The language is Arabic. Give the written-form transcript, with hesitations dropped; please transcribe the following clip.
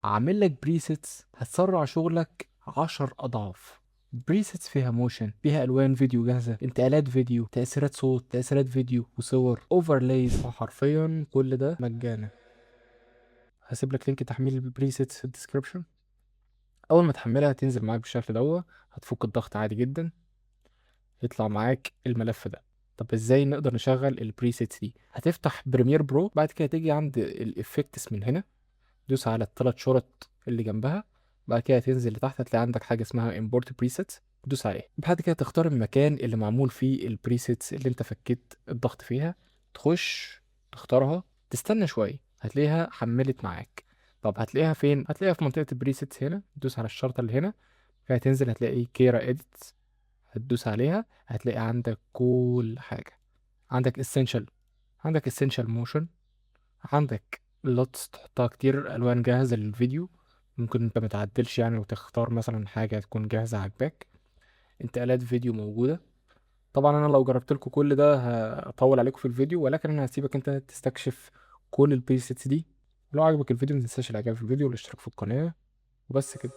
عامل لك بريسيتس هتسرع شغلك 10 اضعاف. بريسيتس فيها موشن، فيها الوان فيديو جاهزه، انتقالات فيديو، تاثيرات صوت، تاثيرات فيديو وصور، اوفرلايز، حرفيا كل ده مجانا. هسيب لك لينك تحميل البريسيتس في الديسكربشن. اول ما تحملها هتنزل معاك بالشكل دوت. هتفك الضغط عادي جدا، يطلع معاك الملف ده. طب ازاي نقدر نشغل البريسيتس دي؟ هتفتح بريمير برو، بعد كده تيجي عند الافكتس من هنا، دوس على الثلاث شرط اللي جنبها. بعد كده تنزل لتحت هتلاقي عندك حاجة اسمها import presets، دوس عليه. بعد كده تختار المكان اللي معمول فيه البريسيتس اللي انت فكيت الضغط فيها، تخش تختارها، تستنى شوية هتلاقيها حملت معاك. طب هتلاقيها فين؟ هتلاقيها في منطقة البريسيتس هنا، دوس على الشرطة اللي هنا. فهتنزل هتلاقي كيرا اديتس، هتدوس عليها هتلاقي عندك كل حاجة. عندك essential، عندك essential motion، عندك اللوتس تحطها كتير، الوان جاهزه للفيديو، ممكن انت متعدلش يعني وتختار مثلا حاجه تكون جاهزه عجباك. انتقالات فيديو موجوده. طبعا انا لو جربت لكم كل ده هطول عليكم في الفيديو، ولكن انا هسيبك انت تستكشف كل البريسيتس دي. لو عجبك الفيديو متنساش الاعجاب في الفيديو والاشتراك في القناه، وبس كده.